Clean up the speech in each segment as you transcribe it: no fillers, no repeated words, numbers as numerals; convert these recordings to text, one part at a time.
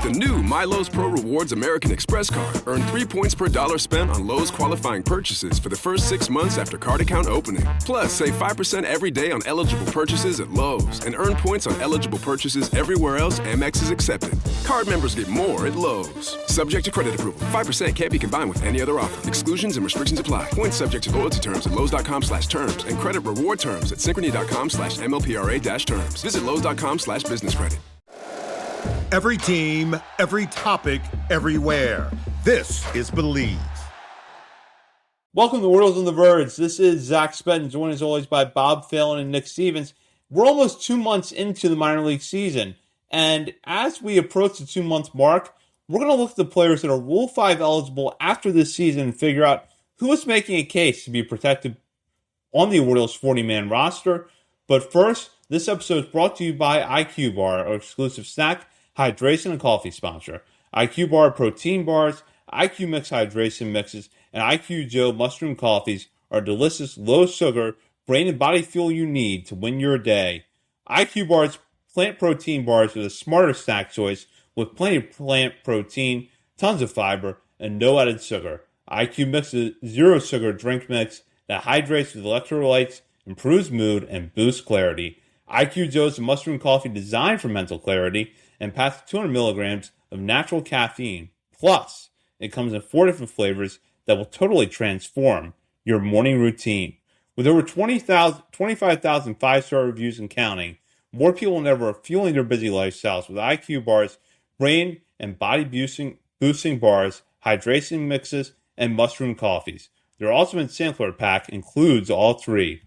the new MyLowe's Pro Rewards American Express card, earn 3 points per dollar spent on Lowe's qualifying purchases for the first 6 months after card account opening. Plus, save 5% every day on eligible purchases at Lowe's and earn points on eligible purchases everywhere else Amex is accepted. Card members get more at Lowe's. Subject to credit approval. 5% can't be combined with any other offer. Exclusions and restrictions apply. Points subject to loyalty terms at Lowe's.com/terms and credit reward terms at Synchrony.com/MLPRA-terms. Visit Lowe's.com/business credit. Every team, every topic, everywhere. This is Believe. Welcome to Orioles on the Verge. This is Zach Spedden, joined as always by Bob Phelan and Nick Stevens. We're almost 2 months into the minor league season, and as we approach the 2-month mark, we're going to look at the players that are Rule 5 eligible after this season and figure out who is making a case to be protected on the Orioles 40-man roster. But first, this episode is brought to you by IQ Bar, our exclusive snack, hydration, and coffee sponsor. IQ Bar protein bars, IQ Mix hydration mixes, and IQ Joe mushroom coffees are delicious, low-sugar, brain and body fuel you need to win your day. IQ Bar's plant protein bars are the smarter snack choice with plenty of plant protein, tons of fiber, and no added sugar. IQ Mix is zero-sugar drink mix that hydrates with electrolytes, improves mood, and boosts clarity. IQ Joe is a mushroom coffee designed for mental clarity and packs 200 milligrams of natural caffeine. Plus, it comes in 4 different flavors that will totally transform your morning routine. With over 25,000 five-star reviews and counting, more people than ever are fueling their busy lifestyles with IQ Bars, brain and body boosting bars, hydration mixes, and mushroom coffees. Their ultimate sampler pack includes all 3.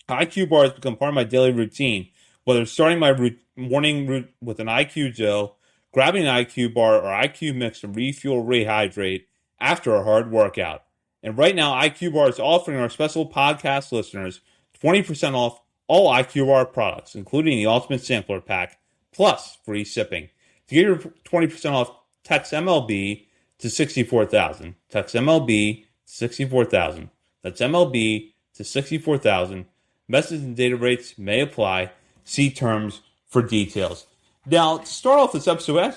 IQ Bars become part of my daily routine, whether starting my morning with an IQ Joe, grabbing an IQ Bar or IQ Mix to refuel or rehydrate after a hard workout. And right now, IQ Bar is offering our special podcast listeners 20% off all IQ Bar products, including the Ultimate Sampler Pack, plus free shipping. To get your 20% off, text MLB to 64,000. Text MLB to 64,000. That's MLB to 64,000. Message and data rates may apply. See terms for details. Now, to start off this episode, we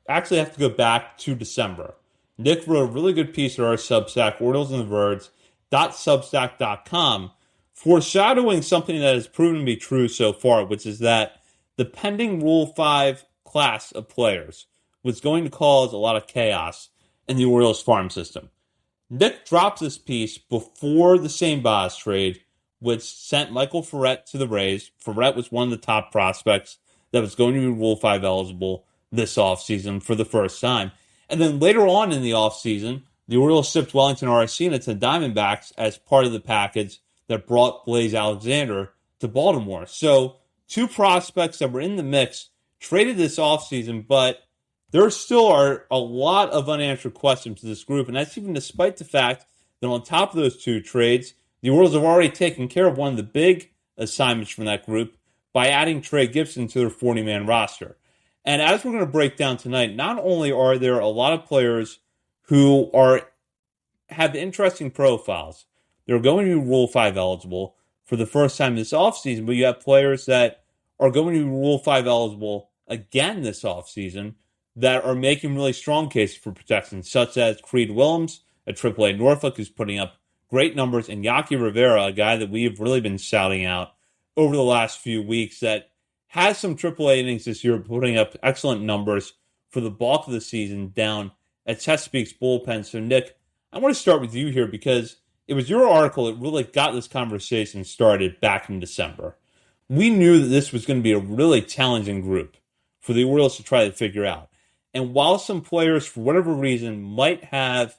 actually have to go back to December. Nick wrote a really good piece at our Substack, OriolesOnTheVerge.substack.com, foreshadowing something that has proven to be true so far, which is that the pending Rule 5 class of players was going to cause a lot of chaos in the Orioles farm system. Nick dropped this piece before the St. Baz trade, which sent Michael Ferret to the Rays. Ferret was one of the top prospects that was going to be Rule 5 eligible this offseason for the first time. And then later on in the offseason, the Orioles shipped Wellington Arcina to Diamondbacks as part of the package that brought Blaze Alexander to Baltimore. So 2 prospects that were in the mix traded this offseason, but there still are a lot of unanswered questions to this group, and that's even despite the fact that on top of those 2 trades, the Orioles have already taken care of one of the big assignments from that group by adding Trey Gibson to their 40-man roster. And as we're going to break down tonight, not only are there a lot of players who have interesting profiles, they're going to be Rule 5 eligible for the first time this offseason, but you have players that are going to be Rule 5 eligible again this offseason that are making really strong cases for protection, such as Creed Willems at AAA Norfolk, who's putting up great numbers, and Yaki Rivera, a guy that we've really been shouting out over the last few weeks that has some AAA innings this year, putting up excellent numbers for the bulk of the season down at Chesapeake's bullpen. So, Nick, I want to start with you here because it was your article that really got this conversation started back in December. We knew that this was going to be a really challenging group for the Orioles to try to figure out. And while some players, for whatever reason, might have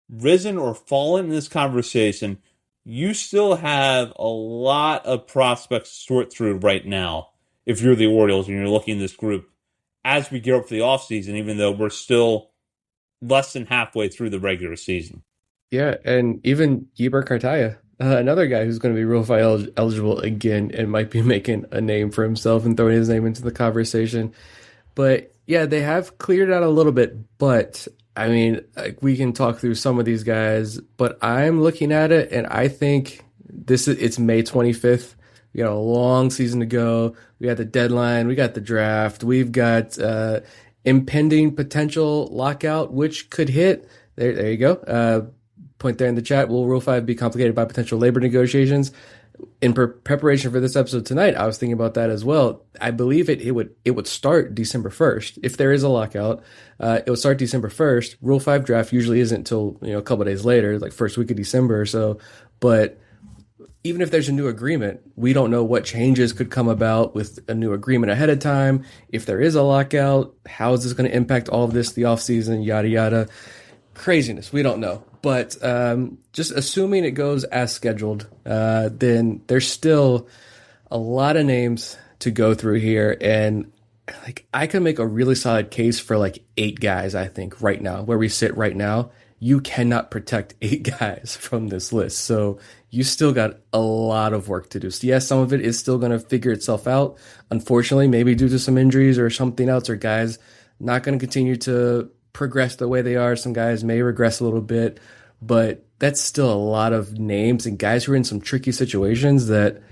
risen or fallen in this conversation, you still have a lot of prospects to sort through right now if you're the Orioles and you're looking at this group as we gear up for the offseason, even though we're still less than halfway through the regular season. Yeah, and even Yeber Cartaya, another guy who's going to be Rule 5 eligible again and might be making a name for himself and throwing his name into the conversation. But yeah, they have cleared out a little bit, but I mean, we can talk through some of these guys, but I'm looking at it and I think it's May 25th. We got a long season to go. We got the deadline. We got the draft. We've got impending potential lockout, which could hit. There you go. Point there in the chat. Will Rule 5 be complicated by potential labor negotiations? In preparation for this episode tonight, I was thinking about that as well. I believe it would start December 1st. If there is a lockout, it would start December 1st. Rule 5 draft usually isn't until a couple of days later, like first week of December or so. But even if there's a new agreement, we don't know what changes could come about with a new agreement ahead of time. If there is a lockout, how is this going to impact all of this, the offseason, yada, yada. Craziness. We don't know. But just assuming it goes as scheduled, then there's still a lot of names to go through here. And like I can make a really solid case for like 8 guys, I think, right now, where we sit right now. You cannot protect 8 guys from this list. So you still got a lot of work to do. So yes, some of it is still going to figure itself out. Unfortunately, maybe due to some injuries or something else, or guys not going to continue to progress the way they are. Some guys may regress a little bit, but that's still a lot of names and guys who are in some tricky situations that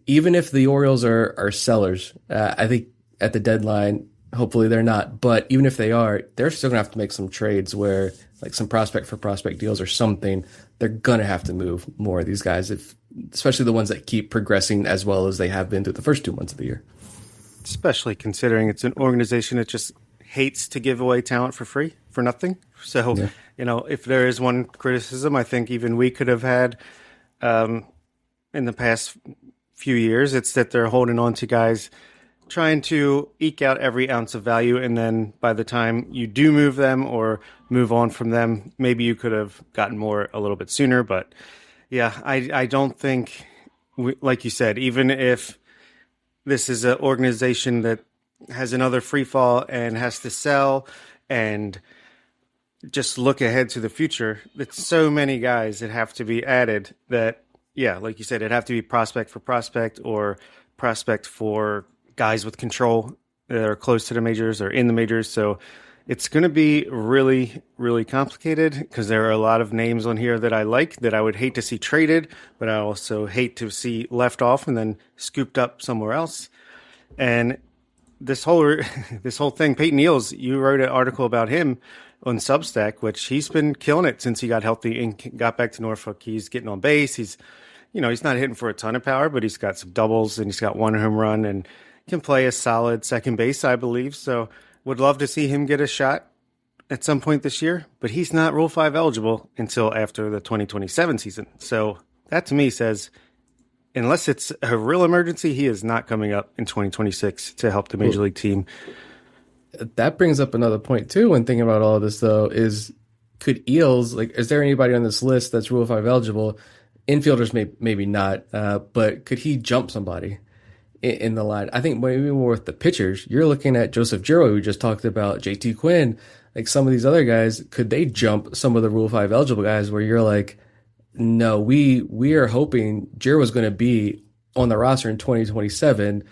even if the Orioles are sellers, I think at the deadline, hopefully they're not, but even if they are, they're still going to have to make some trades where like some prospect for prospect deals or something. They're going to have to move more of these guys, especially the ones that keep progressing as well as they have been through the first 2 months of the year. Especially considering it's an organization that just hates to give away talent for free, for nothing. So, if there is one criticism, I think even we could have had in the past few years, it's that they're holding on to guys trying to eke out every ounce of value. And then by the time you do move them or move on from them, maybe you could have gotten more a little bit sooner. But yeah, I don't think, like you said, even if this is an organization that has another free fall and has to sell and just look ahead to the future, it's so many guys that have to be added that, yeah, like you said, it'd have to be prospect for prospect or prospect for guys with control that are close to the majors or in the majors. So it's going to be really, really complicated because there are a lot of names on here that I like that I would hate to see traded, but I also hate to see left off and then scooped up somewhere else. And this whole thing, Peyton Neals, you wrote an article about him on Substack, which he's been killing it since he got healthy and got back to Norfolk. He's getting on base. He's not hitting for a ton of power, but he's got some doubles and he's got 1 home run and can play a solid second base, I believe. So would love to see him get a shot at some point this year, but he's not Rule 5 eligible until after the 2027 season. So that to me says, unless it's a real emergency, he is not coming up in 2026 to help the major league team. That brings up another point too when thinking about all of this though, is could Eels, like, is there anybody on this list that's Rule 5 eligible? Infielders maybe not, but could he jump somebody in the line? I think maybe more with the pitchers. You're looking at Joseph Giroux, we just talked about, JT Quinn, like some of these other guys. Could they jump some of the Rule 5 eligible guys where you're like, no, we are hoping Giroux is going to be on the roster in 2027.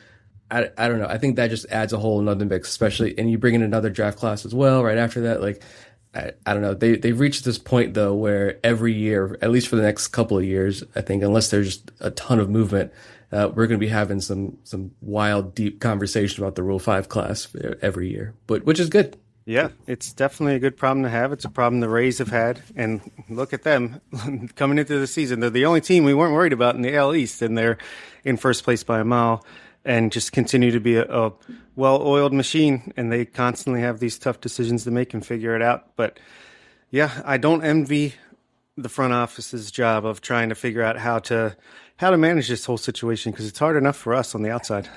I don't know. I think that just adds a whole another mix, especially, and you bring in another draft class as well right after that. Like, I don't know. They've reached this point though where every year, at least for the next couple of years, I think, unless there's just a ton of movement, we're going to be having some wild, deep conversation about the Rule 5 class every year, but which is good. Yeah, it's definitely a good problem to have. It's a problem the Rays have had, and look at them coming into the season. They're the only team we weren't worried about in the AL East, and they're in first place by a mile. And just continue to be a well-oiled machine, and they constantly have these tough decisions to make and figure it out. But yeah, I don't envy the front office's job of trying to figure out how to manage this whole situation, because it's hard enough for us on the outside.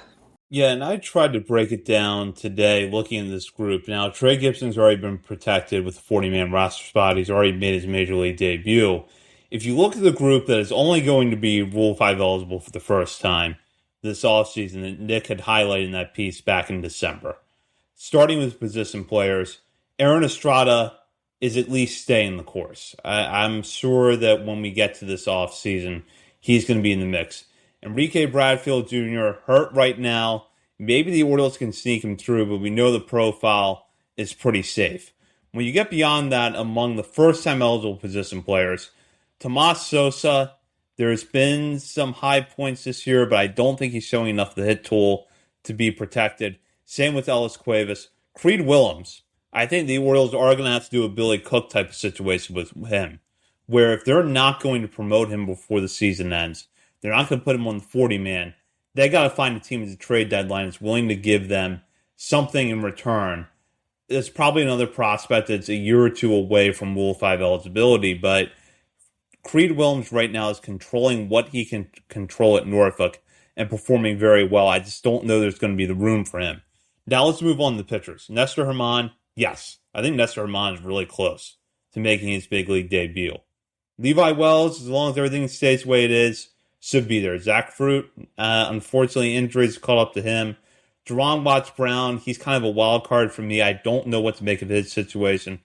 Yeah, and I tried to break it down today looking at this group. Now, Trey Gibson's already been protected with a 40-man roster spot. He's already made his major league debut. If you look at the group that is only going to be Rule 5 eligible for the first time this offseason that Nick had highlighted in that piece back in December, starting with position players, Aaron Estrada is at least staying the course. I'm sure that when we get to this offseason, he's going to be in the mix. Enrique Bradfield Jr. hurt right now. Maybe the Orioles can sneak him through, but we know the profile is pretty safe. When you get beyond that, among the first-time eligible position players, Tomas Sosa, there's been some high points this year, but I don't think he's showing enough of the hit tool to be protected. Same with Ellis Cuevas. Creed Willems, I think the Orioles are going to have to do a Billy Cook type of situation with him, where if they're not going to promote him before the season ends, they're not going to put him on the 40-man. They got to find a team at the trade deadline that's willing to give them something in return. There's probably another prospect that's a year or two away from Rule 5 eligibility, but Creed Willems right now is controlling what he can control at Norfolk and performing very well. I just don't know there's going to be the room for him. Now let's move on to the pitchers. Nestor Herman, yes. I think Nestor Herman is really close to making his big league debut. Levi Wells, as long as everything stays the way it is, should be there. Zach Fruit, unfortunately, injuries caught up to him. Jerron Watts-Brown, he's kind of a wild card for me. I don't know what to make of his situation.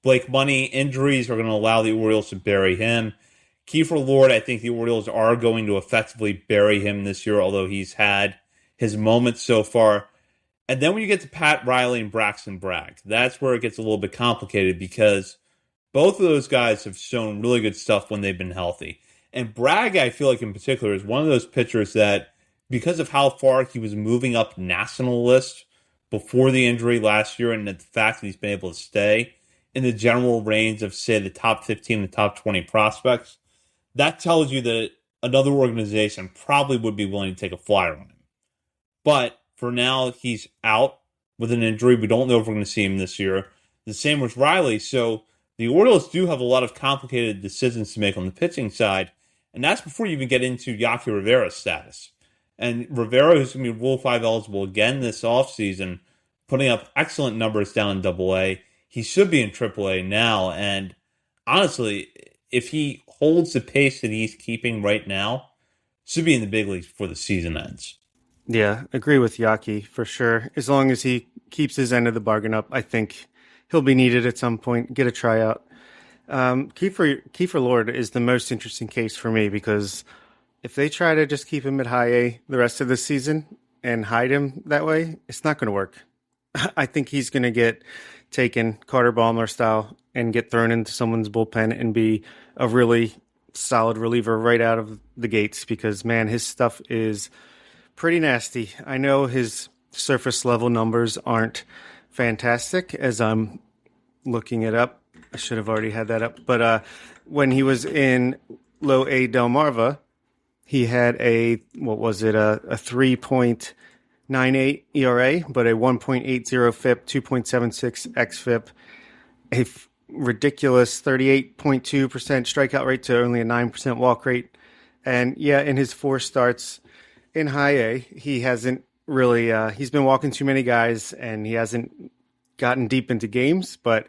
Blake Money, injuries are going to allow the Orioles to bury him. Kiefer Lord, I think the Orioles are going to effectively bury him this year, although he's had his moments so far. And then when you get to Pat Riley and Braxton Bragg, that's where it gets a little bit complicated because both of those guys have shown really good stuff when they've been healthy. And Bragg, I feel like in particular, is one of those pitchers that, because of how far he was moving up national lists before the injury last year and the fact that he's been able to stay in the general range of, say, the top 15, the top 20 prospects, that tells you that another organization probably would be willing to take a flyer on him. But for now, he's out with an injury. We don't know if we're going to see him this year. The same with Riley. So the Orioles do have a lot of complicated decisions to make on the pitching side, and that's before you even get into Yaki Rivera's status. And Rivera, who's going to be Rule 5 eligible again this offseason, putting up excellent numbers down in Double-A. He should be in Triple-A now, and honestly, if he holds the pace that he's keeping right now, should be in the big leagues before the season ends. Yeah, agree with Yaki for sure. As long as he keeps his end of the bargain up, I think he'll be needed at some point, get a tryout. Kiefer Lord is the most interesting case for me because if they try to just keep him at high A the rest of the season and hide him that way, it's not going to work. I think he's going to get taken Carter Baumler style and get thrown into someone's bullpen and be a really solid reliever right out of the gates because, man, his stuff is pretty nasty. I know his surface level numbers aren't fantastic as I'm looking it up. I should have already had that up. But when he was in low A Delmarva, he had a 3.98 ERA, but a 1.80 FIP, 2.76 xFIP, a ridiculous 38.2% strikeout rate to only a 9% walk rate. And yeah, in his 4 starts in high A, he hasn't really, he's been walking too many guys and he hasn't gotten deep into games, but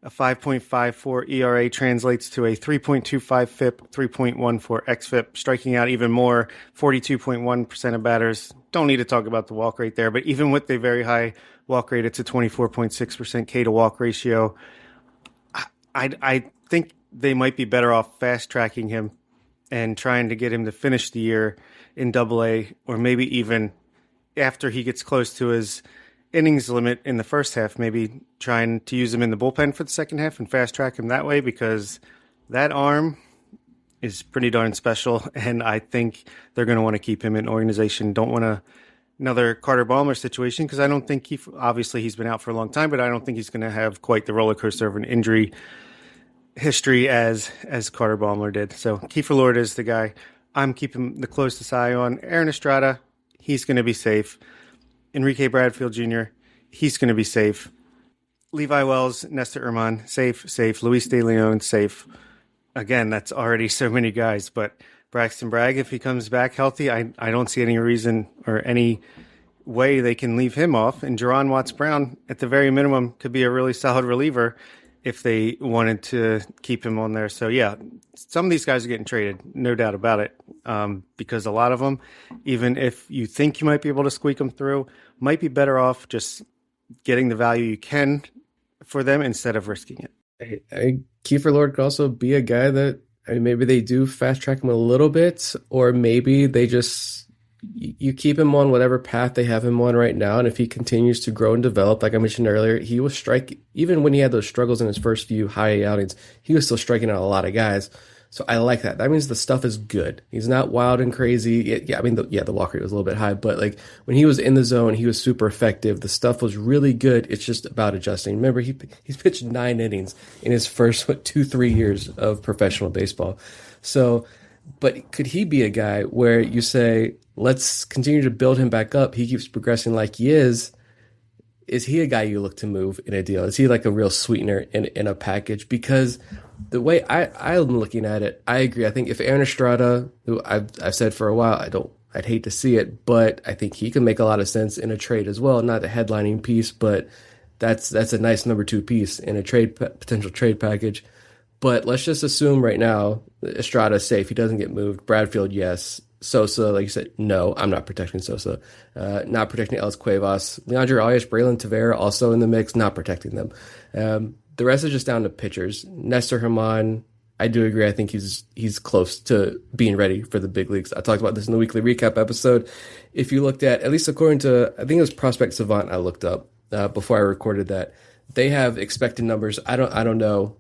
a 5.54 ERA translates to a 3.25 FIP, 3.14 xFIP, striking out even more, 42.1% of batters. Don't need to talk about the walk rate there, but even with a very high walk rate, it's a 24.6% K to walk ratio. I think they might be better off fast-tracking him and trying to get him to finish the year in Double-A, or maybe even after he gets close to his innings limit in the first half, maybe trying to use him in the bullpen for the second half and fast track him that way because that arm is pretty darn special. And I think they're going to want to keep him in organization. Don't want another Carter Baumler situation because I don't think obviously he's been out for a long time, but I don't think he's going to have quite the roller coaster of an injury history as Carter Baumler did. So Kiefer Lord is the guy I'm keeping the closest eye on. Aaron Estrada, he's going to be safe. Enrique Bradfield Jr., he's going to be safe. Levi Wells, Nestor Herman, safe. Luis De Leon, safe. Again, that's already so many guys. But Braxton Bragg, if he comes back healthy, I don't see any reason or any way they can leave him off. And Jerron Watts-Brown, at the very minimum, could be a really solid reliever if they wanted to keep him on there. So, yeah, some of these guys are getting traded, no doubt about it, because a lot of them, even if you think you might be able to squeak them through, might be better off just getting the value you can for them instead of risking it. Kiefer Lord could also be a guy that maybe they do fast track him a little bit, or maybe they just you keep him on whatever path they have him on right now, and if he continues to grow and develop, like I mentioned earlier, he was even when he had those struggles in his first few high outings, he was still striking out a lot of guys. So I like that. That means the stuff is good. He's not wild and crazy. Yeah, I mean, the walk rate was a little bit high, but like when he was in the zone, he was super effective. The stuff was really good. It's just about adjusting. Remember, he's pitched 9 innings in his first 2-3 years of professional baseball. So, but could he be a guy where you say, let's continue to build him back up? He keeps progressing like he is. Is he a guy you look to move in a deal? Is he like a real sweetener in a package? Because the way I'm looking at it, I agree. I think if Aaron Estrada, who I've said for a while, I'd hate to see it, but I think he can make a lot of sense in a trade as well. Not a headlining piece, but that's a nice number 2 piece in a potential trade package. But let's just assume right now Estrada's safe. He doesn't get moved. Bradfield, yes. Sosa, like you said, no, I'm not protecting Sosa. Not protecting Ellis Cuevas. Leandro Arias, Braylon Tavera also in the mix, not protecting them. The rest is just down to pitchers. Nestor Herman, I do agree. I think he's close to being ready for the big leagues. I talked about this in the weekly recap episode. If you looked at least according to, I think it was Prospect Savant I looked up before I recorded that, they have expected numbers. I don't know.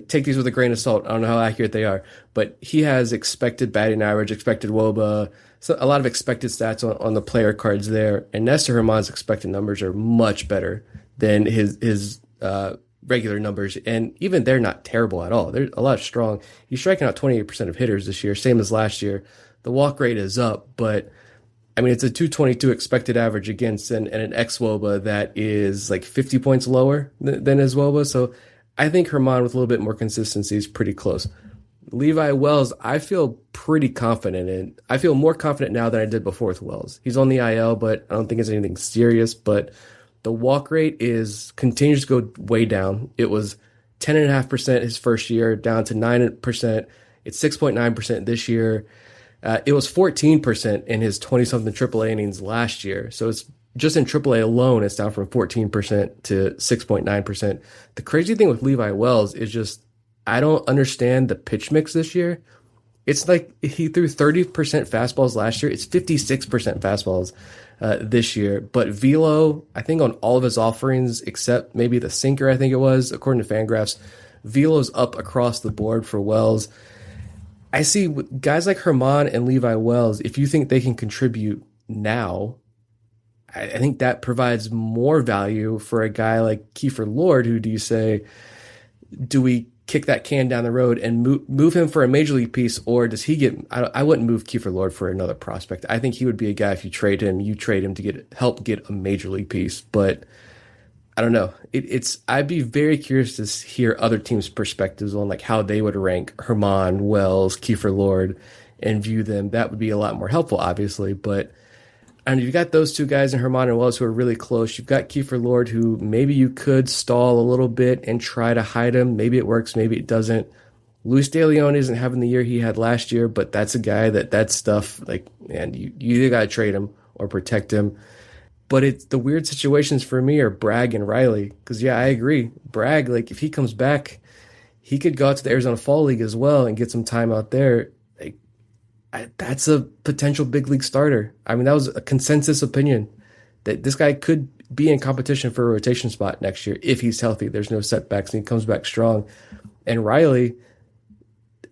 Take these with a grain of salt. I don't know how accurate they are, but he has expected batting average, expected WOBA, so a lot of expected stats on the player cards there. And Nestor Herman's expected numbers are much better than his regular numbers, and even they're not terrible at all. They're a lot strong. He's striking out 28% of hitters this year, same as last year. The walk rate is up, but I mean, it's a 222 expected average against and an ex-WOBA that is like 50 points lower than his WOBA. So I think Herman with a little bit more consistency is pretty close. Levi Wells, I feel pretty confident in. I feel more confident now than I did before with Wells. He's on the IL, but I don't think it's anything serious. But the walk rate continues to go way down. It was 10.5% his first year, down to 9%. It's 6.9% this year. It was 14% in his 20-something AAA innings last year. So it's just in AAA alone, it's down from 14% to 6.9%. The crazy thing with Levi Wells is just I don't understand the pitch mix this year. It's like he threw 30% fastballs last year. It's 56% fastballs this year. But velo, I think on all of his offerings, except maybe the sinker, I think it was, according to Fangraphs, velo's up across the board for Wells. I see guys like Herman and Levi Wells, if you think they can contribute now, I think that provides more value for a guy like Kiefer Lord, who do you say, do we kick that can down the road and move him for a major league piece, or does he get, I wouldn't move Kiefer Lord for another prospect. I think he would be a guy, if you trade him to help get a major league piece. But I don't know. I'd be very curious to hear other teams' perspectives on like how they would rank Herman, Wells, Kiefer Lord and view them. That would be a lot more helpful, obviously, but and you've got those two guys in Herman and Wells who are really close. You've got Kiefer Lord, who maybe you could stall a little bit and try to hide him. Maybe it works, maybe it doesn't. Luis De Leon isn't having the year he had last year, but that's a guy that stuff, like, man, you either got to trade him or protect him. But it's the weird situations for me are Bragg and Riley. Because, yeah, I agree. Bragg, like, if he comes back, he could go out to the Arizona Fall League as well and get some time out there. That's a potential big league starter. I mean, that was a consensus opinion that this guy could be in competition for a rotation spot next year if he's healthy. There's no setbacks and he comes back strong. And Riley,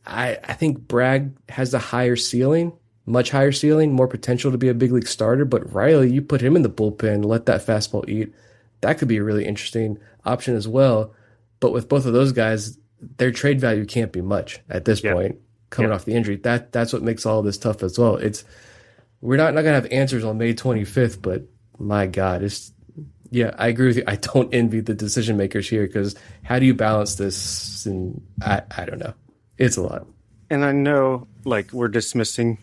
I think Bragg has a higher ceiling, much higher ceiling, more potential to be a big league starter. But Riley, you put him in the bullpen, let that fastball eat. That could be a really interesting option as well. But with both of those guys, their trade value can't be much at this point. Coming off the injury, that's what makes all of this tough as well. We're not gonna have answers on May 25th, but my God, I agree with you. I don't envy the decision makers here, because how do you balance this? And I don't know. It's a lot. And I know, like, we're dismissing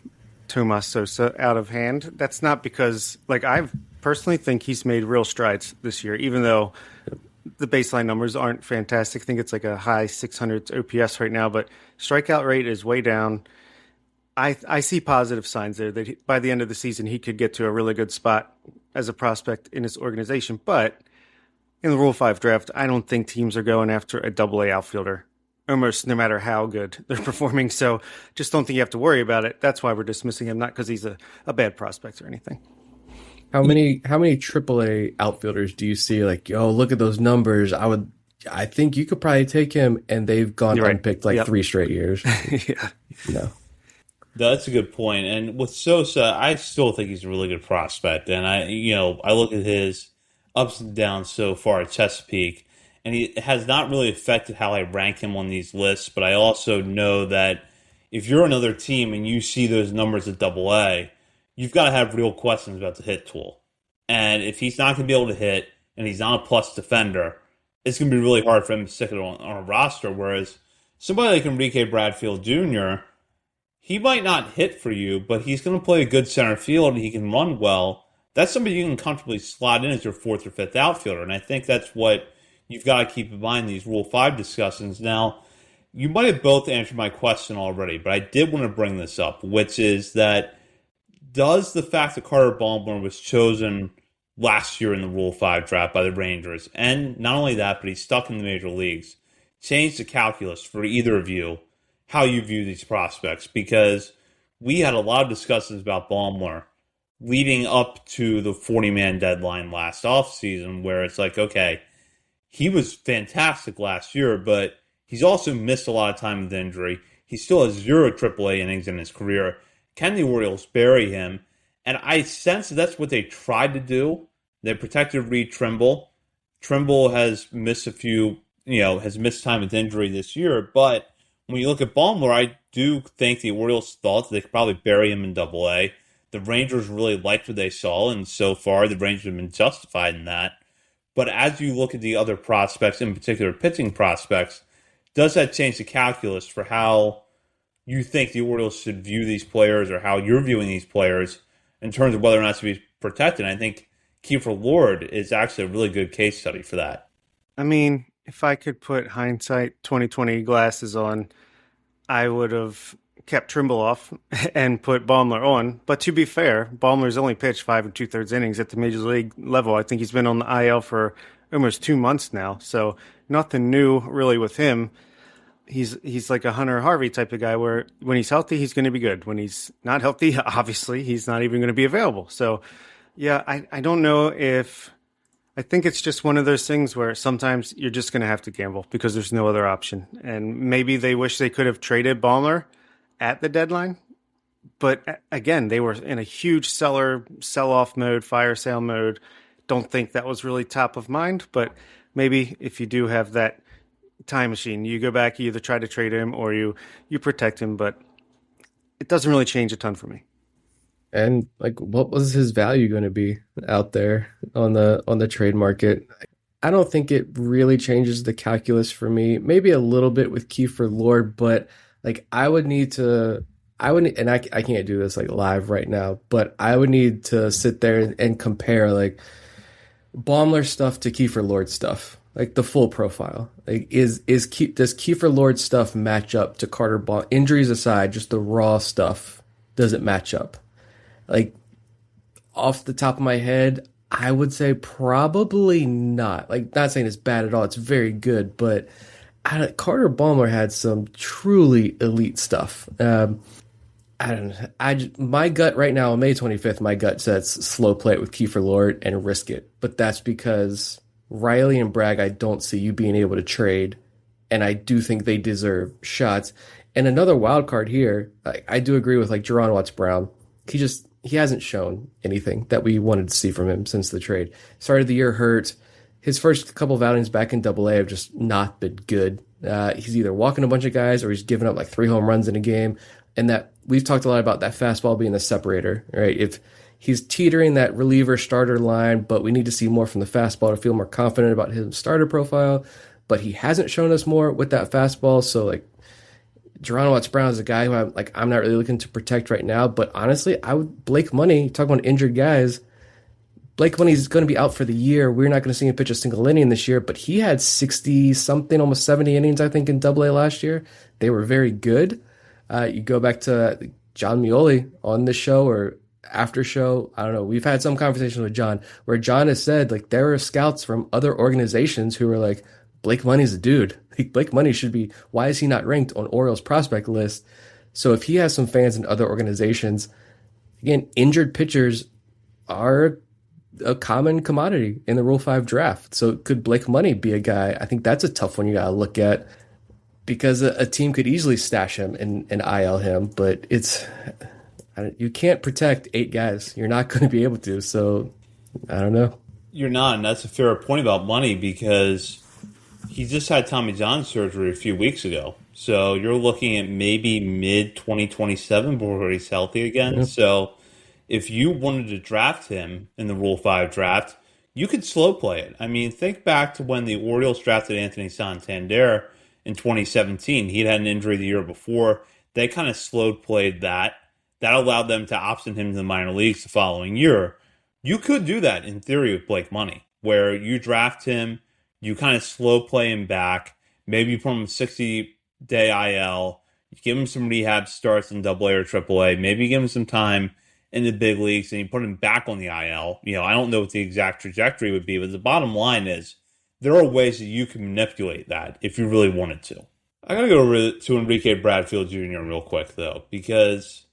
Tomas Sosa out of hand. That's not because, like, I personally think he's made real strides this year, even though the baseline numbers aren't fantastic. I think it's like a high 600 OPS right now, but strikeout rate is way down. I see positive signs there that by the end of the season, he could get to a really good spot as a prospect in his organization. But in the Rule 5 draft, I don't think teams are going after a double-A outfielder, almost no matter how good they're performing. So just don't think you have to worry about it. That's why we're dismissing him, not because he's a bad prospect or anything. How many AAA outfielders do you see like, oh, look at those numbers, I would I think you could probably take him, and they've gone You're right. unpicked like Yep. 3 straight years. Yeah. No. That's a good point. And with Sosa, I still think he's a really good prospect. And I look at his ups and downs so far at Chesapeake, and he has not really affected how I rank him on these lists. But I also know that if you're another team and you see those numbers at Double A, you've got to have real questions about the hit tool. And if he's not going to be able to hit, and he's not a plus defender, it's going to be really hard for him to stick it on a roster. Whereas somebody like Enrique Bradfield Jr., he might not hit for you, but he's going to play a good center field and he can run well. That's somebody you can comfortably slot in as your fourth or fifth outfielder. And I think that's what you've got to keep in mind in these Rule 5 discussions. Now, you might have both answered my question already, but I did want to bring this up, which is that does the fact that Carter Baumler was chosen last year in the Rule 5 draft by the Rangers, and not only that, but he's stuck in the major leagues, change the calculus for either of you how you view these prospects? Because we had a lot of discussions about Baumler leading up to the 40-man deadline last offseason, where it's like, okay, he was fantastic last year, but he's also missed a lot of time with injury. He still has 0 AAA innings in his career. Can the Orioles bury him? And I sense that's what they tried to do. They protected Reed Trimble. Trimble has missed has missed time with injury this year, but when you look at Baumler, I do think the Orioles thought that they could probably bury him in Double A. The Rangers really liked what they saw, and so far the Rangers have been justified in that. But as you look at the other prospects, in particular pitching prospects, does that change the calculus for how you think the Orioles should view these players or how you're viewing these players in terms of whether or not to be protected? I think Kiefer Lord is actually a really good case study for that. I mean, if I could put hindsight 2020 glasses on, I would have kept Trimble off and put Baumler on. But to be fair, Baumler's only pitched 5 2/3 innings at the major league level. I think he's been on the IL for almost 2 months now. So nothing new really with him. He's like a Hunter Harvey type of guy where when he's healthy, he's going to be good. When he's not healthy, obviously, he's not even going to be available. So, yeah, I don't know if – I think it's just one of those things where sometimes you're just going to have to gamble because there's no other option. And maybe they wish they could have traded Baumler at the deadline. But, again, they were in a huge sell-off mode, fire sale mode. Don't think that was really top of mind. But maybe if you do have that – time machine, you go back, you either try to trade him or you protect him, but it doesn't really change a ton for me. And like, what was his value going to be out there on the trade market? I don't think it really changes the calculus for me. Maybe a little bit with Kiefer Lord, but like I can't do this like live right now, but I would need to sit there and compare like Baumler stuff to Kiefer Lord stuff. Like the full profile, like does Kiefer Lord stuff match up to Carter Baumler? Injuries aside, just the raw stuff, does it match up? Like off the top of my head, I would say probably not. Like not saying it's bad at all; it's very good. But Carter Baumler had some truly elite stuff. My gut right now on May 25th, my gut says slow play it with Kiefer Lord and risk it. But that's because Riley and Bragg, I don't see you being able to trade, and I do think they deserve shots. And another wild card here, I do agree with like Jerron Watts-Brown. He hasn't shown anything that we wanted to see from him since the trade. Started the year hurt. His first couple of outings back in Double A have just not been good. He's either walking a bunch of guys or he's giving up like 3 home runs in a game. And that we've talked a lot about that fastball being the separator, right? If he's teetering that reliever starter line, but we need to see more from the fastball to feel more confident about his starter profile. But he hasn't shown us more with that fastball. So like Jerron Watts-Brown is a guy who I'm not really looking to protect right now. But honestly, Blake Money, talking about injured guys, Blake Money's going to be out for the year. We're not going to see him pitch a single inning this year, but he had 60 something, almost 70 innings, I think, in Double A last year. They were very good. You go back to John Mioli on this show or after show, I don't know. We've had some conversations with John where John has said like there are scouts from other organizations who are like, Blake Money's a dude. Like, Blake Money should be, why is he not ranked on Orioles prospect list? So if he has some fans in other organizations, again, injured pitchers are a common commodity in the Rule 5 draft. So could Blake Money be a guy? I think that's a tough one you got to look at because a team could easily stash him and IL him, but you can't protect 8 guys. You're not going to be able to. So I don't know. You're not, and that's a fair point about Money because he just had Tommy John surgery a few weeks ago. So you're looking at maybe mid-2027 before he's healthy again. Yep. So if you wanted to draft him in the Rule 5 draft, you could slow play it. I mean, think back to when the Orioles drafted Anthony Santander in 2017. He'd had an injury the year before. They kind of slow played that. That allowed them to option him to the minor leagues the following year. You could do that in theory with Blake Money, where you draft him, you kind of slow play him back, maybe you put him 60-day IL, you give him some rehab starts in AA or AAA, maybe you give him some time in the big leagues, and you put him back on the IL. I don't know what the exact trajectory would be, but the bottom line is there are ways that you can manipulate that if you really wanted to. I got to go to Enrique Bradfield Jr. real quick, though, because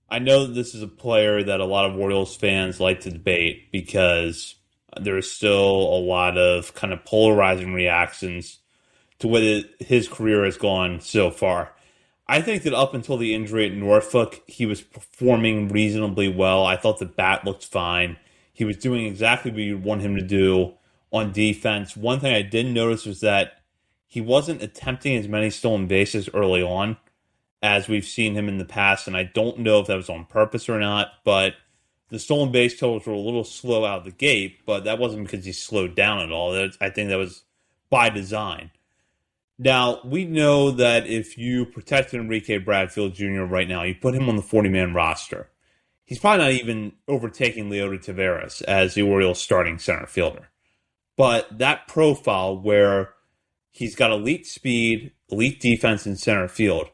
I know that this is a player that a lot of Orioles fans like to debate because there is still a lot of kind of polarizing reactions to whether his career has gone so far. I think that up until the injury at Norfolk, he was performing reasonably well. I thought the bat looked fine. He was doing exactly what you'd want him to do on defense. One thing I did notice was that he wasn't attempting as many stolen bases early on as we've seen him in the past, and I don't know if that was on purpose or not, but the stolen base totals were a little slow out of the gate, but that wasn't because he slowed down at all. I think that was by design. Now, we know that if you protected Enrique Bradfield Jr. right now, you put him on the 40-man roster, he's probably not even overtaking Leody Taveras as the Orioles' starting center fielder. But that profile where he's got elite speed, elite defense in center field,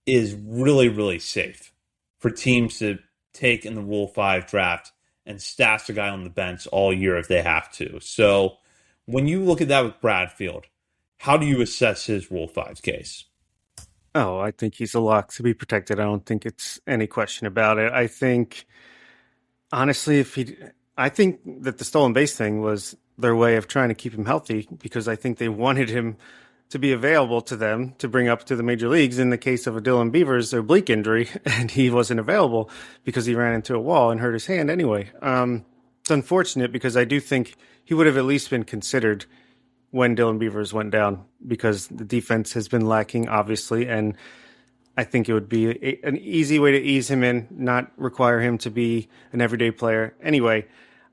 is really, really safe for teams to take in the Rule 5 draft and stash a guy on the bench all year if they have to. So when you look at that with Bradfield, how do you assess his Rule 5 case? Oh, I think he's a lock to be protected. I don't think it's any question about it. I think, honestly, I think that the stolen base thing was their way of trying to keep him healthy because I think they wanted him to be available to them to bring up to the major leagues in the case of a Dylan Beavers oblique injury, and he wasn't available because he ran into a wall and hurt his hand anyway. It's unfortunate because I do think he would have at least been considered when Dylan Beavers went down because the defense has been lacking, obviously, and I think it would be an easy way to ease him in, not require him to be an everyday player. Anyway,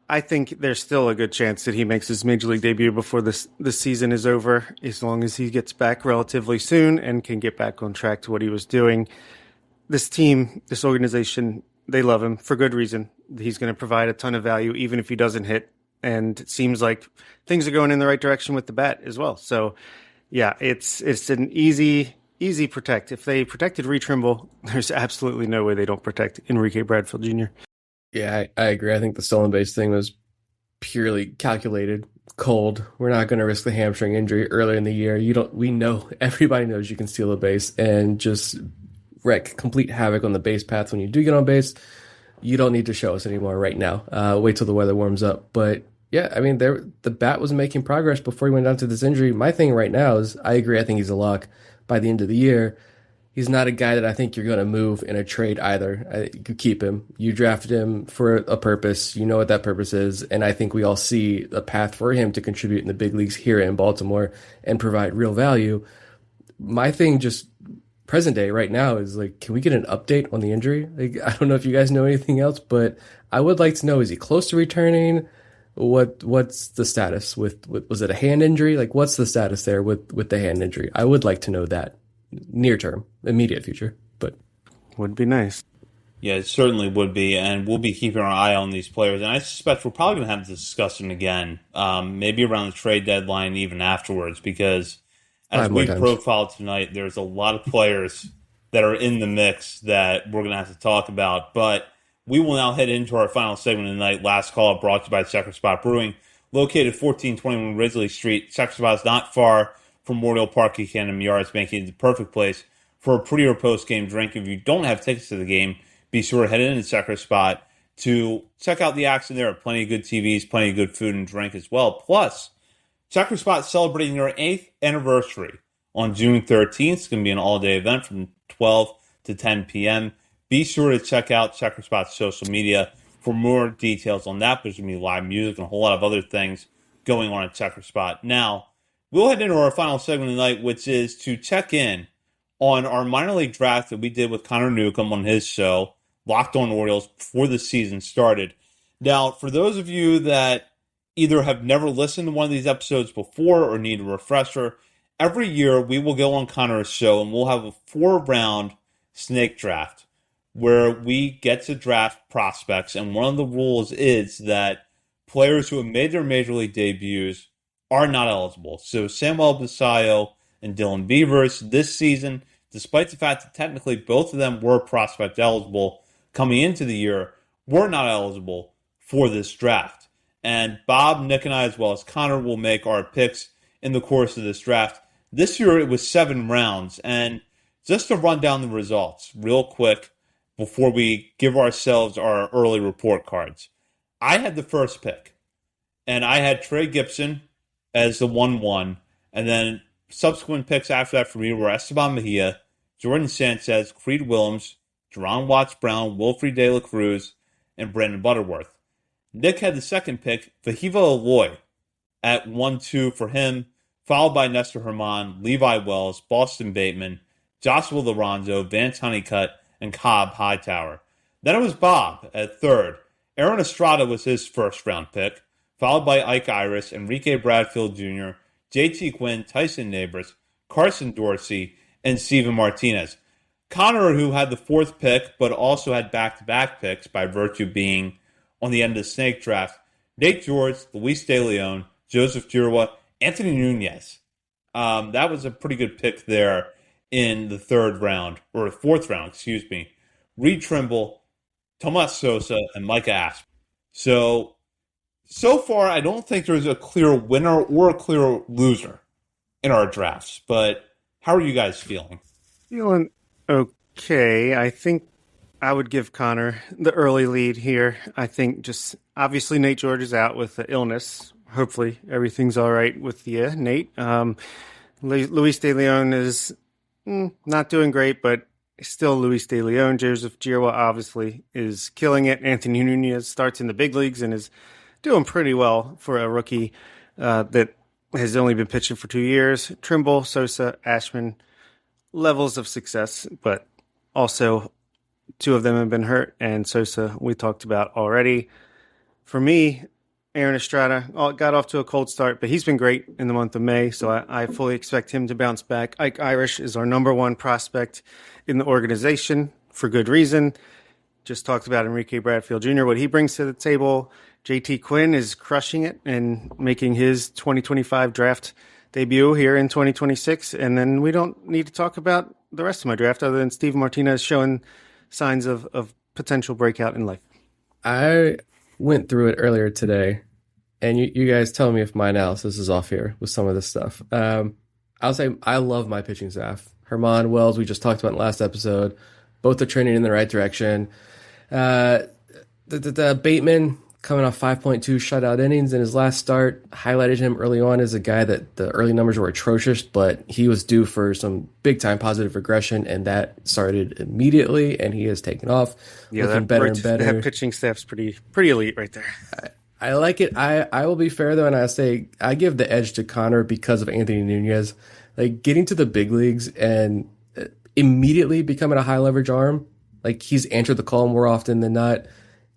I think there's still a good chance that he makes his major league debut before the season is over, as long as he gets back relatively soon and can get back on track to what he was doing. This team, this organization, they love him for good reason. He's going to provide a ton of value, even if he doesn't hit. And it seems like things are going in the right direction with the bat as well. So, yeah, it's an easy protect. If they protected Reed Trimble, there's absolutely no way they don't protect Enrique Bradfield Jr. Yeah, I agree. I think the stolen base thing was purely calculated, cold. We're not going to risk the hamstring injury earlier in the year. Everybody knows you can steal a base and just wreak complete havoc on the base path when you do get on base. You don't need to show us anymore right now. Wait till the weather warms up. But yeah, I mean, the bat was making progress before he went down to this injury. My thing right now is I agree. I think he's a lock by the end of the year. He's not a guy that I think you're going to move in a trade either. You could keep him. You drafted him for a purpose. You know what that purpose is. And I think we all see a path for him to contribute in the big leagues here in Baltimore and provide real value. My thing just present day right now is like, can we get an update on the injury? Like, I don't know if you guys know anything else, but I would like to know, is he close to returning? What's the status with was it a hand injury? Like, what's the status there with the hand injury? I would like to know that. Near term, immediate future, but would be nice. Yeah, it certainly would be, and we'll be keeping our eye on these players. And I suspect we're probably going to have this discussion again, maybe around the trade deadline, even afterwards, because as we profiled tonight, there's a lot of players that are in the mix that we're going to have to talk about. But we will now head into our final segment of the night. Last call brought to you by Checker Spot Brewing, located 1421 Ridgely Street. Checker Spot is not far from Memorial Park Academy Yards, making it the perfect place for a pre or post game drink. If you don't have tickets to the game, be sure to head into Checker Spot, to check out the action there. Plenty of good TVs, plenty of good food and drink as well. Plus, Checker Spot celebrating their 8th anniversary on June 13th. It's going to be an all-day event from 12 to 10 p.m. Be sure to check out Checker Spot's social media for more details on that. There's going to be live music and a whole lot of other things going on at Checker Spot. Now, we'll head into our final segment of the night, which is to check in on our minor league draft that we did with Connor Newcomb on his show, Locked On Orioles, before the season started. Now, for those of you that either have never listened to one of these episodes before or need a refresher, every year we will go on Connor's show and we'll have a 4-round snake draft where we get to draft prospects. And one of the rules is that players who have made their major league debuts are not eligible. So Samuel Basayo and Dylan Beavers this season, despite the fact that technically both of them were prospect eligible coming into the year, were not eligible for this draft. And Bob, Nick, and I, as well as Connor, will make our picks in the course of this draft. This year it was 7 rounds. And just to run down the results real quick before we give ourselves our early report cards. I had the first pick, and I had Trey Gibson as the 1-1, and then subsequent picks after that for me were Esteban Mejia, Jordan Sanchez, Creed Willems, Jerron Watts-Brown, Wilfred De La Cruz, and Brandon Butterworth. Nick had the second pick, Vahiva Aloy, at 1-2 for him, followed by Nestor Herman, Levi Wells, Boston Bateman, Joshua Lorenzo, Vance Honeycutt, and Cobb Hightower. Then it was Bob at third. Aaron Estrada was his first-round pick, followed by Ike Iris, Enrique Bradfield Jr., J.T. Quinn, Tyson Neighbors, Carson Dorsey, and Steven Martinez. Connor, who had the fourth pick, but also had back-to-back picks by virtue being on the end of the snake draft, Nate George, Luis De Leon, Joseph Giroux, Anthony Nunez. That was a pretty good pick there in the fourth round, Reed Trimble, Tomas Sosa, and Micah Asp. So far, I don't think there's a clear winner or a clear loser in our drafts, but how are you guys feeling? Feeling okay. I think I would give Connor the early lead here. I think just obviously Nate George is out with the illness. Hopefully everything's all right with you, Nate. Luis De Leon is not doing great, but still Luis De Leon. Joseph Giroux obviously is killing it. Anthony Nunez starts in the big leagues and is doing pretty well for a rookie that has only been pitching for 2 years. Trimble, Sosa, Ashman, levels of success, but also 2 of them have been hurt, and Sosa we talked about already. For me, Aaron Estrada got off to a cold start, but he's been great in the month of May, so I fully expect him to bounce back. Ike Irish is our number 1 prospect in the organization for good reason. Just talked about Enrique Bradfield Jr., what he brings to the table. JT Quinn is crushing it and making his 2025 draft debut here in 2026. And then we don't need to talk about the rest of my draft other than Steve Martinez showing signs of potential breakout in life. I went through it earlier today, and you guys tell me if my analysis is off here with some of this stuff. I'll say I love my pitching staff. Herman, Wells, we just talked about in the last episode. Both are trending in the right direction. The Bateman coming off 5.2 shutout innings in his last start, highlighted him early on as a guy that the early numbers were atrocious, but he was due for some big-time positive regression, and that started immediately, and he has taken off, looking better and better. That pitching staff's pretty elite right there. I like it. I will be fair, though, and I say I give the edge to Connor because of Anthony Nunez. Like, getting to the big leagues and immediately becoming a high-leverage arm, like, he's answered the call more often than not.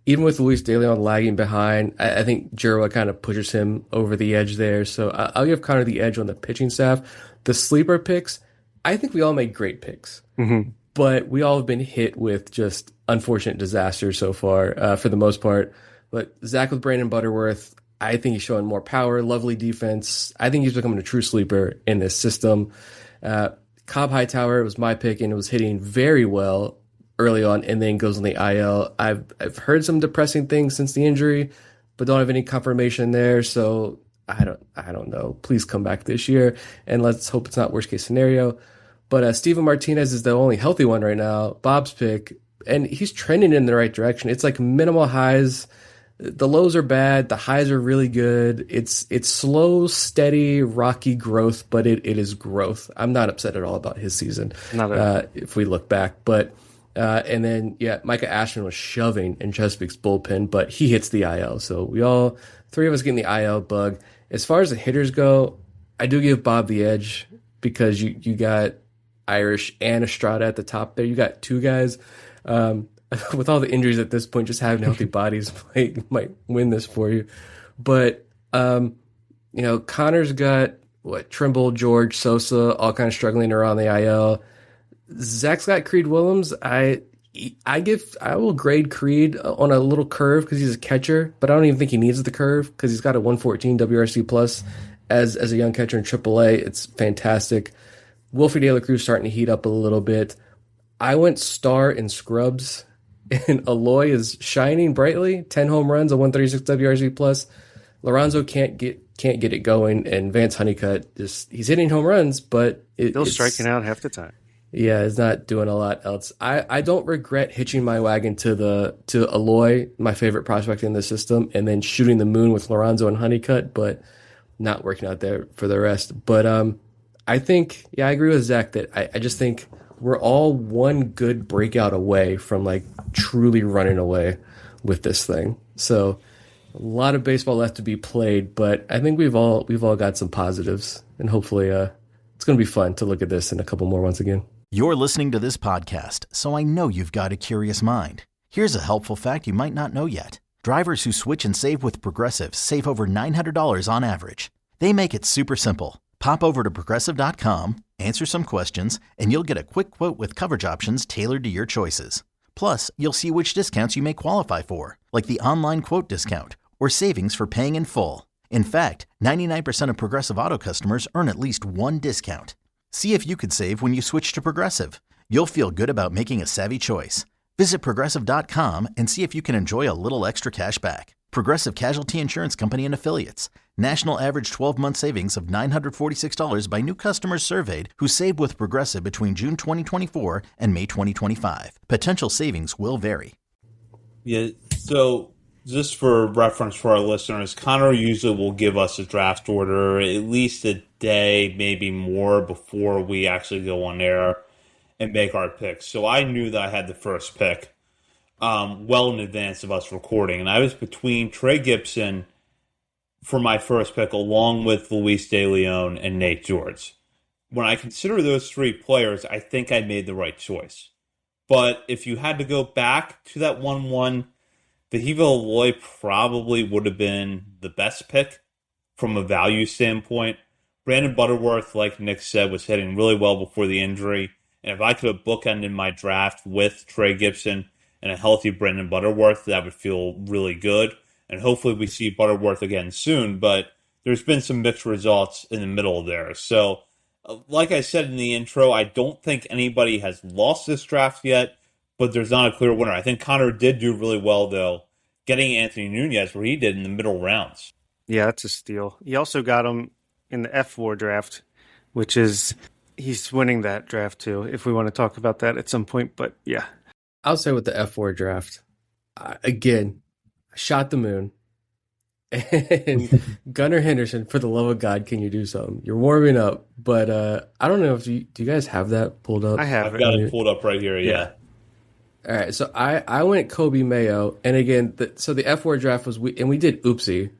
Even with Luis De Leon lagging behind, I think Giroux kind of pushes him over the edge there. So I'll give Connor the edge on the pitching staff. The sleeper picks, I think we all made great picks. Mm-hmm. But we all have been hit with just unfortunate disasters so far, for the most part. But Zach with Brandon Butterworth, I think he's showing more power, lovely defense. I think he's becoming a true sleeper in this system. Cobb Hightower was my pick, and it was hitting very well early on, and then goes on the IL. I've heard some depressing things since the injury, but don't have any confirmation there. So I don't know. Please come back this year, and let's hope it's not worst case scenario. But Steven Martinez is the only healthy one right now. Bob's pick, and he's trending in the right direction. It's like minimal highs. The lows are bad. The highs are really good. It's slow, steady, rocky growth, but it is growth. I'm not upset at all about his season. If we look back, but and then Micah Ashman was shoving in Chesapeake's bullpen, but he hits the IL. So three of us getting the IL bug. As far as the hitters go, I do give Bob the edge because you got Irish and Estrada at the top there. You got two guys. With all the injuries at this point, just having healthy bodies might win this for you. But, Connor's got Trimble, George, Sosa, all kind of struggling around the IL. Zach's got Creed Willems. I will grade Creed on a little curve because he's a catcher, but I don't even think he needs the curve because he's got a 114 WRC plus as a young catcher in AAA. It's fantastic. Wilfie De La Cruz starting to heat up a little bit. I went star in Scrubs, and Eloy is shining brightly. 10 home runs, a 136 WRC plus. Lorenzo can't get it going, and Vance Honeycutt he's hitting home runs, but still striking out half the time. Yeah, it's not doing a lot else. I don't regret hitching my wagon to Eloy, my favorite prospect in the system, and then shooting the moon with Lorenzo and Honeycutt, but not working out there for the rest. But I think, I agree with Zach that I just think we're all one good breakout away from like truly running away with this thing. So a lot of baseball left to be played, but I think we've all got some positives, and hopefully it's going to be fun to look at this in a couple more months again. You're listening to this podcast, so I know you've got a curious mind. Here's a helpful fact you might not know yet. Drivers who switch and save with Progressive save over $900 on average. They make it super simple. Pop over to Progressive.com, answer some questions, and you'll get a quick quote with coverage options tailored to your choices. Plus, you'll see which discounts you may qualify for, like the online quote discount or savings for paying in full. In fact, 99% of Progressive Auto customers earn at least one discount. See if you could save when you switch to Progressive. You'll feel good about making a savvy choice. Visit Progressive.com and see if you can enjoy a little extra cash back. Progressive Casualty Insurance Company and Affiliates. National average 12-month savings of $946 by new customers surveyed who saved with Progressive between June 2024 and May 2025. Potential savings will vary. Yeah, so just for reference for our listeners, Connor usually will give us a draft order at least a day, maybe more, before we actually go on air and make our picks. So I knew that I had the first pick well in advance of us recording, and I was between Trey Gibson for my first pick, along with Luis De Leon and Nate George. When I consider those three players, I think I made the right choice. But if you had to go back to that 1-1, Vahiva Eloy probably would have been the best pick from a value standpoint. Brandon Butterworth, like Nick said, was hitting really well before the injury. And if I could have bookended my draft with Trey Gibson and a healthy Brandon Butterworth, that would feel really good. And hopefully we see Butterworth again soon, but there's been some mixed results in the middle there. So, like I said in the intro, I don't think anybody has lost this draft yet, but there's not a clear winner. I think Connor did do really well, though, getting Anthony Nunez where he did in the middle rounds. Yeah, that's a steal. He also got him in the F4 draft, which is, he's winning that draft too, if we want to talk about that at some point, but yeah. I'll say with the F4 draft, again, shot the moon. And Gunnar Henderson, for the love of God, can you do something? You're warming up, but I don't know if do you guys have that pulled up? I've got it pulled up right here, yeah. All right, so I went Kobe Mayo, and again, so the F4 draft was, we did oopsie,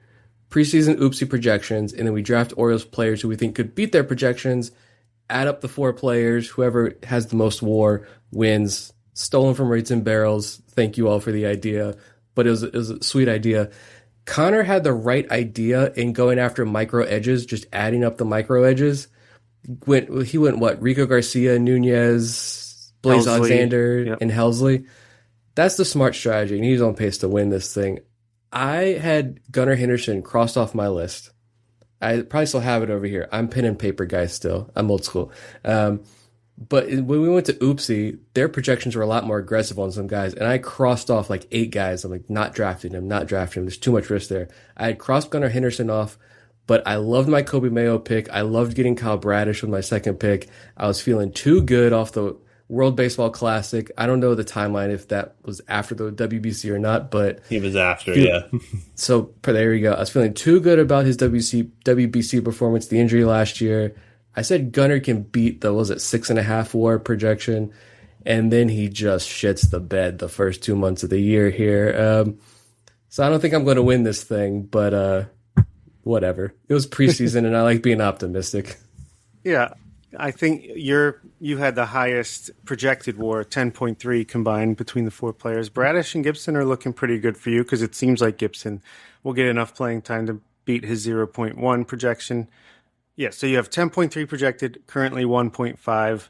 preseason oopsie projections, and then we draft Orioles players who we think could beat their projections, add up the four players, whoever has the most WAR wins. Stolen from Rates and Barrels. Thank you all for the idea, but it was a sweet idea. Connor had the right idea in going after micro edges, just adding up the micro edges. He went what? Rico Garcia, Nunez, Blaze Alexander, and Helsley. That's the smart strategy, and he's on pace to win this thing. I had Gunnar Henderson crossed off my list. I probably still have it over here. I'm pen and paper guy still. I'm old school. But when we went to Oopsie, their projections were a lot more aggressive on some guys. And I crossed off like 8 guys. I'm like, not drafting him. There's too much risk there. I had crossed Gunnar Henderson off, but I loved my Kobe Mayo pick. I loved getting Kyle Bradish with my second pick. I was feeling too good off the World Baseball Classic. I don't know the timeline if that was after the WBC or not, but He was after, yeah. so there you go. I was feeling too good about his WBC performance, the injury last year. I said Gunnar can beat the, was it 6.5 WAR projection, and then he just shits the bed the first 2 months of the year here. So I don't think I'm going to win this thing, but whatever. It was preseason, and I like being optimistic. Yeah, I think you had the highest projected WAR, 10.3 combined between the four players. Bradish and Gibson are looking pretty good for you because it seems like Gibson will get enough playing time to beat his 0.1 projection. Yeah, so you have 10.3 projected, currently 1.5,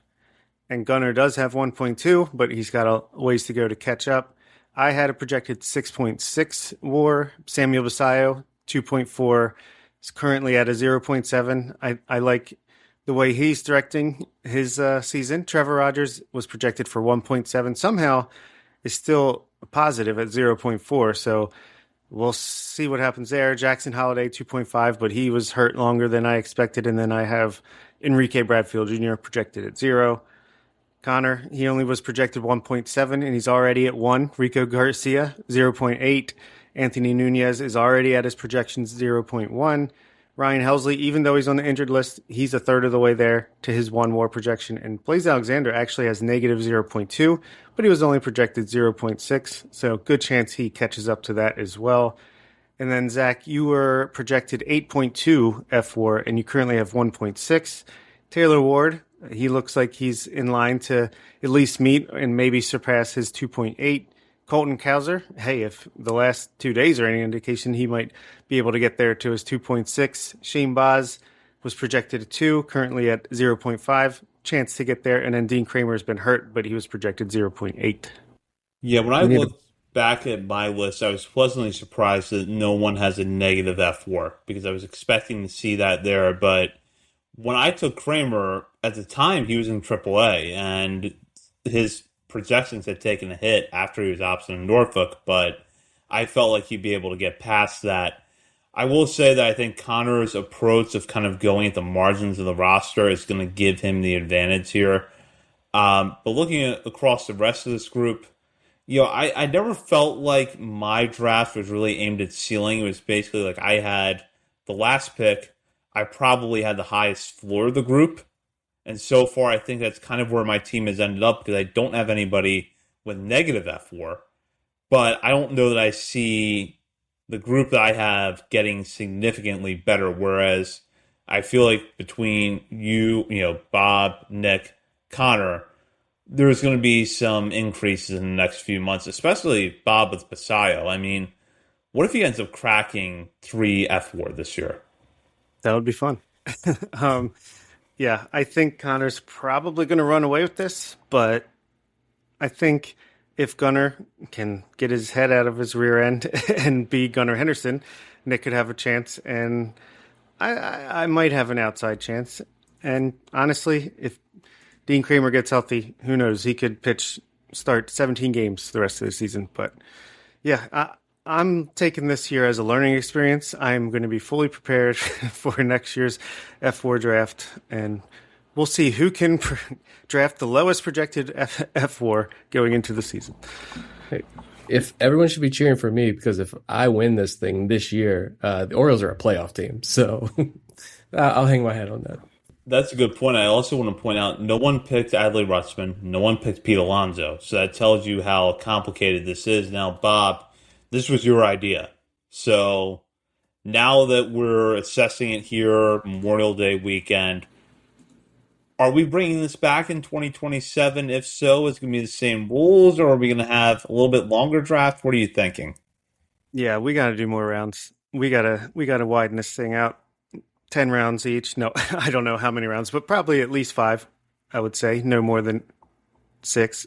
and Gunnar does have 1.2, but he's got a ways to go to catch up. I had a projected 6.6 WAR. Samuel Basayo, 2.4, is currently at a 0.7. I like the way he's directing his season. Trevor Rogers was projected for 1.7. Somehow is still positive at 0.4, so we'll see what happens there. Jackson Holiday, 2.5, but he was hurt longer than I expected. And then I have Enrique Bradfield Jr. projected at 0. Connor, he only was projected 1.7, and he's already at 1. Rico Garcia, 0.8. Anthony Nunez is already at his projections, 0.1. Ryan Helsley, even though he's on the injured list, he's a third of the way there to his 1 WAR projection. And Blaze Alexander actually has negative 0.2, but he was only projected 0.6. So good chance he catches up to that as well. And then, Zach, you were projected 8.2 F4, and you currently have 1.6. Taylor Ward, he looks like he's in line to at least meet and maybe surpass his 2.8. Colton Cowser, hey, if the last 2 days are any indication, he might be able to get there to his 2.6. Shane Baz was projected at 2, currently at 0.5. Chance to get there. And then Dean Kramer has been hurt, but he was projected 0.8. Yeah, when I looked back at my list, I was pleasantly surprised that no one has a negative F4 because I was expecting to see that there. But when I took Kramer, at the time he was in AAA, and his projections had taken a hit after he was optioned in Norfolk, but I felt like he'd be able to get past that. I will say that I think Connor's approach of kind of going at the margins of the roster is going to give him the advantage here. But looking across the rest of this group, I never felt like my draft was really aimed at ceiling. It was basically like I had the last pick. I probably had the highest floor of the group. And so far, I think that's kind of where my team has ended up because I don't have anybody with negative F4. But I don't know that I see the group that I have getting significantly better. Whereas I feel like between you, Bob, Nick, Connor, there's going to be some increases in the next few months, especially Bob with Basayo. I mean, what if he ends up cracking 3 F4 this year? That would be fun. Yeah, I think Connor's probably going to run away with this, but I think if Gunnar can get his head out of his rear end and be Gunnar Henderson, Nick could have a chance, and I might have an outside chance. And honestly, if Dean Kramer gets healthy, who knows? He could start 17 games the rest of the season. But yeah, I'm taking this year as a learning experience. I'm going to be fully prepared for next year's F4 draft, and we'll see who can draft the lowest projected F4 going into the season. Hey, if everyone should be cheering for me, because if I win this thing this year, the Orioles are a playoff team. So I'll hang my hat on that. That's a good point. I also want to point out no one picked Adley Rutschman. No one picked Pete Alonso. So that tells you how complicated this is. Now, Bob, this was your idea. So now that we're assessing it here, Memorial Day weekend, are we bringing this back in 2027? If so, is it going to be the same rules, or are we going to have a little bit longer draft? What are you thinking? Yeah, we got to do more rounds. We gotta widen this thing out. 10 rounds each. No, I don't know how many rounds, but probably at least 5, I would say. No more than 6.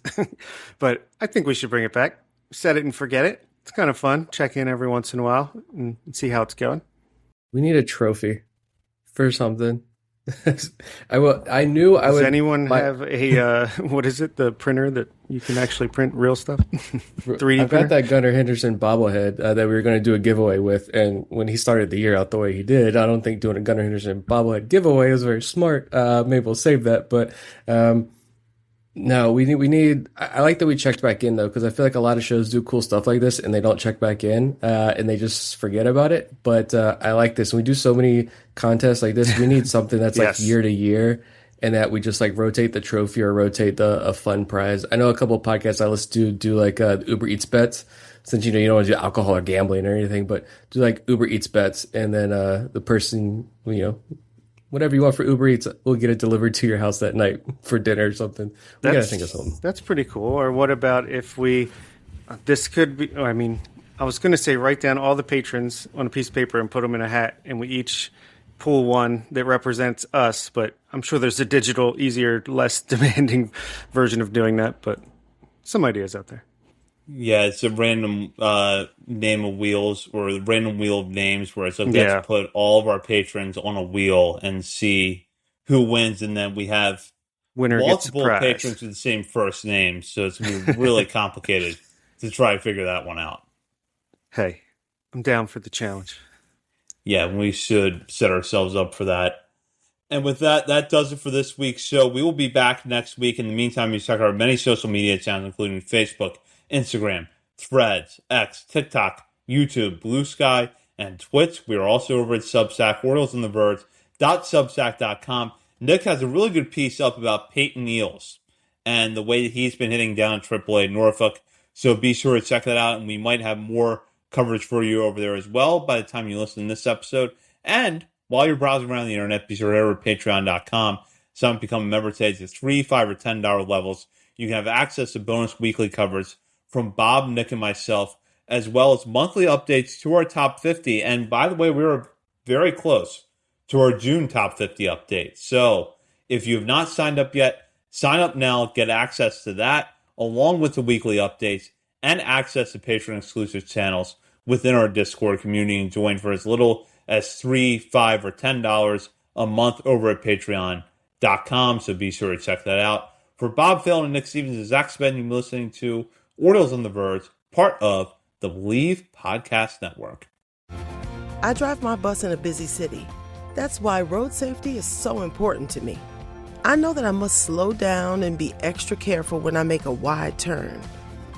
But I think we should bring it back. Set it and forget it. It's kind of fun. Check in every once in a while and see how it's going. We need a trophy for something. I knew I would. Does anyone have a what is it? The printer that you can actually print real stuff. 3D I've got that Gunnar Henderson bobblehead that we were going to do a giveaway with, and when he started the year out the way he did, I don't think doing a Gunnar Henderson bobblehead giveaway is very smart. Maybe we'll save that, but no, No, we need. I like that we checked back in though, because I feel like a lot of shows do cool stuff like this and they don't check back in, and they just forget about it. But I like this. We do so many contests like this. We need something that's Yes. like year to year, and that we just like rotate the trophy or rotate a fun prize. I know a couple of podcasts I listen to do like Uber Eats bets, since you don't want to do alcohol or gambling or anything, but do like Uber Eats bets, and then the person whatever you want for Uber Eats, we'll get it delivered to your house that night for dinner or something. We got to think of something. That's pretty cool. Or what about if this could be, I mean, I was going to say write down all the patrons on a piece of paper and put them in a hat, and we each pull one that represents us, but I'm sure there's a digital, easier, less demanding version of doing that, but some ideas out there. Yeah, it's a random name of wheels or a random wheel of names where it's like let's put all of our patrons on a wheel and see who wins, and then we have Winner multiple gets a prize. patrons with the same first name, so it's going to be really complicated to try to figure that one out. Hey, I'm down for the challenge. Yeah, we should set ourselves up for that. And with that, that does it for this week's show. We will be back next week. In the meantime, you check out our many social media channels, including Facebook, Instagram, Threads, X, TikTok, YouTube, Blue Sky, and Twitch. We are also over at Substack, OriolesOnTheVerge.substack.com. Nick has a really good piece up about Peyton Neals and the way that he's been hitting down in AAA Norfolk. So be sure to check that out, and we might have more coverage for you over there as well by the time you listen to this episode. And while you're browsing around the internet, be sure to head over to Patreon.com. Sign up to become a member today. It's $3, $5, or $10 levels. You can have access to bonus weekly coverage from Bob, Nick, and myself, as well as monthly updates to our top 50. And by the way, we were very close to our June top 50 update. So if you have not signed up yet, sign up now, get access to that, along with the weekly updates and access to Patreon exclusive channels within our Discord community, and join for as little as $3, $5, or $10 a month over at Patreon.com. So be sure to check that out. For Bob Phelan and Nick Stevens and Zach Spence, you've been listening to Orioles on the Verge, part of the Believe Podcast Network. I drive my bus in a busy city. That's why road safety is so important to me. I know that I must slow down and be extra careful when I make a wide turn.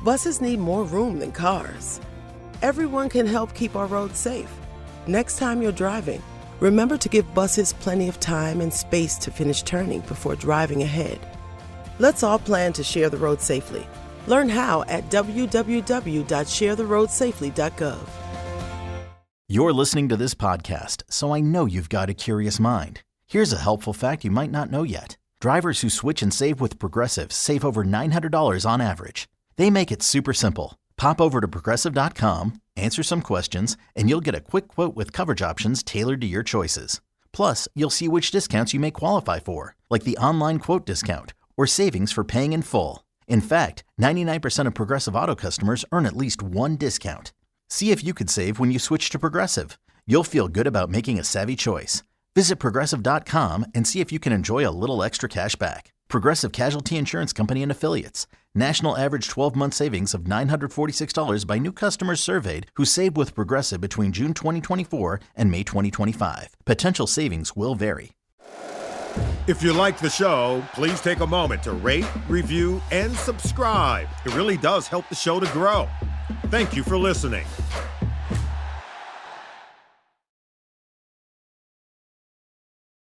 Buses need more room than cars. Everyone can help keep our roads safe. Next time you're driving, remember to give buses plenty of time and space to finish turning before driving ahead. Let's all plan to share the road safely. Learn how at www.sharetheroadsafely.gov. You're listening to this podcast, so I know you've got a curious mind. Here's a helpful fact you might not know yet. Drivers who switch and save with Progressive save over $900 on average. They make it super simple. Pop over to Progressive.com, answer some questions, and you'll get a quick quote with coverage options tailored to your choices. Plus, you'll see which discounts you may qualify for, like the online quote discount or savings for paying in full. In fact, 99% of Progressive Auto customers earn at least one discount. See if you could save when you switch to Progressive. You'll feel good about making a savvy choice. Visit Progressive.com and see if you can enjoy a little extra cash back. Progressive Casualty Insurance Company and Affiliates. National average 12-month savings of $946 by new customers surveyed who saved with Progressive between June 2024 and May 2025. Potential savings will vary. If you like the show, please take a moment to rate, review, and subscribe. It really does help the show to grow. Thank you for listening.